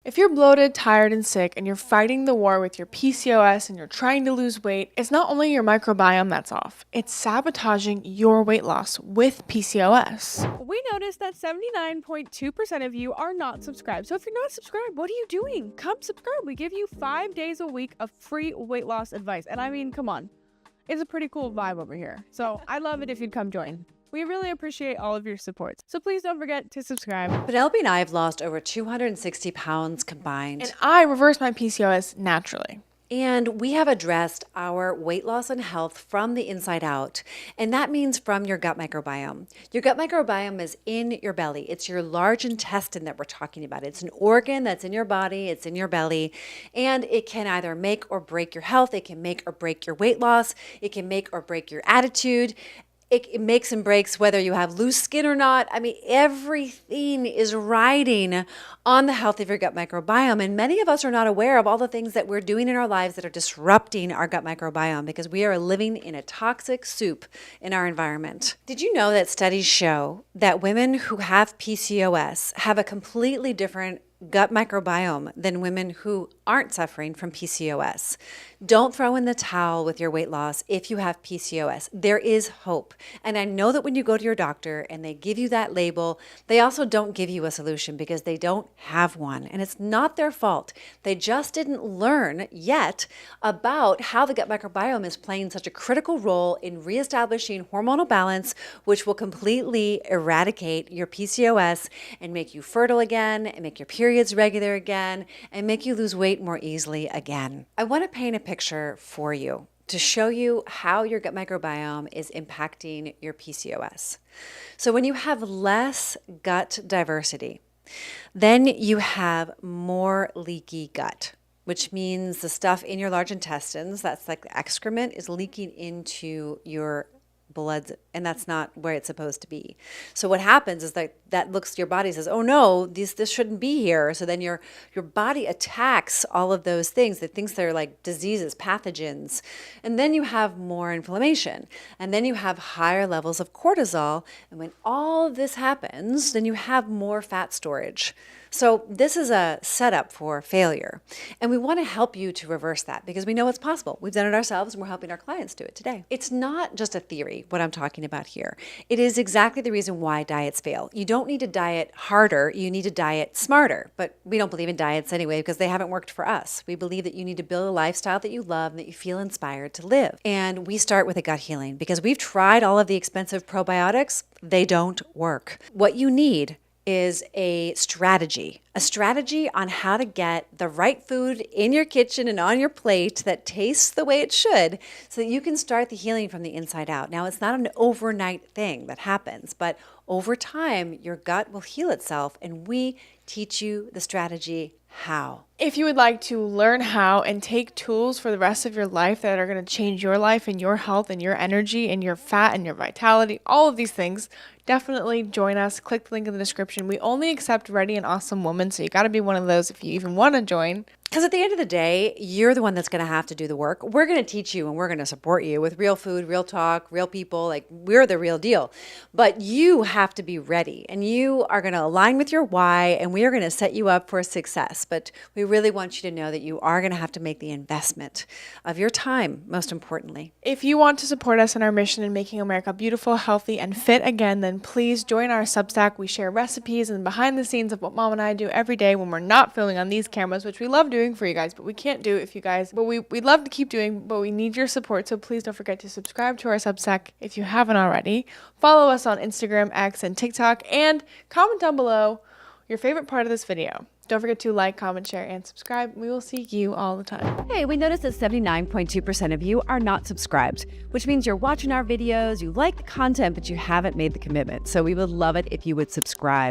If you're bloated, tired, and sick, and you're fighting the war with your PCOS and you're trying to lose weight, it's not only your microbiome that's off, it's sabotaging your weight loss with PCOS. We noticed that 79.2% of you are not subscribed. So if you're not subscribed, what are you doing? Come subscribe. We give you 5 days a week of free weight loss advice. And I mean, come on. It's a pretty cool vibe over here. So I'd love it if you'd come join. We really appreciate all of your support. So please don't forget to subscribe. Penelope and I have lost over 260 pounds combined. And I reversed my PCOS naturally. And we have addressed our weight loss and health from the inside out. And that means from your gut microbiome. Your gut microbiome is in your belly. It's your large intestine that we're talking about. It's an organ that's in your body, it's in your belly, and it can either make or break your health. It can make or break your weight loss. It can make or break your attitude. It makes and breaks whether you have loose skin or not. I mean, everything is riding on the health of your gut microbiome. And many of us are not aware of all the things that we're doing in our lives that are disrupting our gut microbiome because we are living in a toxic soup in our environment. Did you know that studies show that women who have PCOS have a completely different gut microbiome than women who aren't suffering from PCOS? Don't throw in the towel with your weight loss if you have PCOS. There is hope. And I know that when you go to your doctor and they give you that label, they also don't give you a solution because they don't have one. And it's not their fault. They just didn't learn yet about how the gut microbiome is playing such a critical role in reestablishing hormonal balance, which will completely eradicate your PCOS and make you fertile again and make your periods regular again and make you lose weight more easily again. I want to paint a picture for you to show you how your gut microbiome is impacting your PCOS. So when you have less gut diversity, then you have more leaky gut, which means the stuff in your large intestines, that's like the excrement, is leaking into your blood, and that's not where it's supposed to be. So what happens is that looks, your body says, oh no, this shouldn't be here. So then your body attacks all of those things. It thinks they're like diseases, pathogens. And then you have more inflammation. And then you have higher levels of cortisol. And when all of this happens, then you have more fat storage. So this is a setup for failure. And we want to help you to reverse that because we know it's possible. We've done it ourselves and we're helping our clients do it today. It's not just a theory, what I'm talking about here. It is exactly the reason why diets fail. You don't need to diet harder, you need to diet smarter. But we don't believe in diets anyway because they haven't worked for us. We believe that you need to build a lifestyle that you love and that you feel inspired to live. And we start with a gut healing because we've tried all of the expensive probiotics. They don't work. What you need is a strategy on how to get the right food in your kitchen and on your plate that tastes the way it should so that you can start the healing from the inside out. Now, it's not an overnight thing that happens, but over time, your gut will heal itself, and we teach you the strategy how. If you would like to learn how and take tools for the rest of your life that are going to change your life and your health and your energy and your fat and your vitality, all of these things, definitely join us. Click the link in the description. We only accept ready and awesome women, so you got to be one of those if you even want to join. Because at the end of the day, you're the one that's going to have to do the work. We're going to teach you and we're going to support you with real food, real talk, real people. Like, we're the real deal. But you have to be ready and you are going to align with your why and we are going to set you up for success. But we really want you to know that you are going to have to make the investment of your time, most importantly. If you want to support us in our mission in making America beautiful, healthy, and fit again, then please join our Substack. We share recipes and behind the scenes of what Mom and I do every day when we're not filming on these cameras, which we love doing for you guys, but we can't do if you guys, but we'd love to keep doing, but we need your support. So please don't forget to subscribe to our Substack if you haven't already. Follow us on Instagram, X, and TikTok, and comment down below your favorite part of this video. Don't forget to like, comment, share, and subscribe. We will see you all the time. Hey, we noticed that 79.2% of you are not subscribed, which means you're watching our videos, you like the content, but you haven't made the commitment. So we would love it if you would subscribe.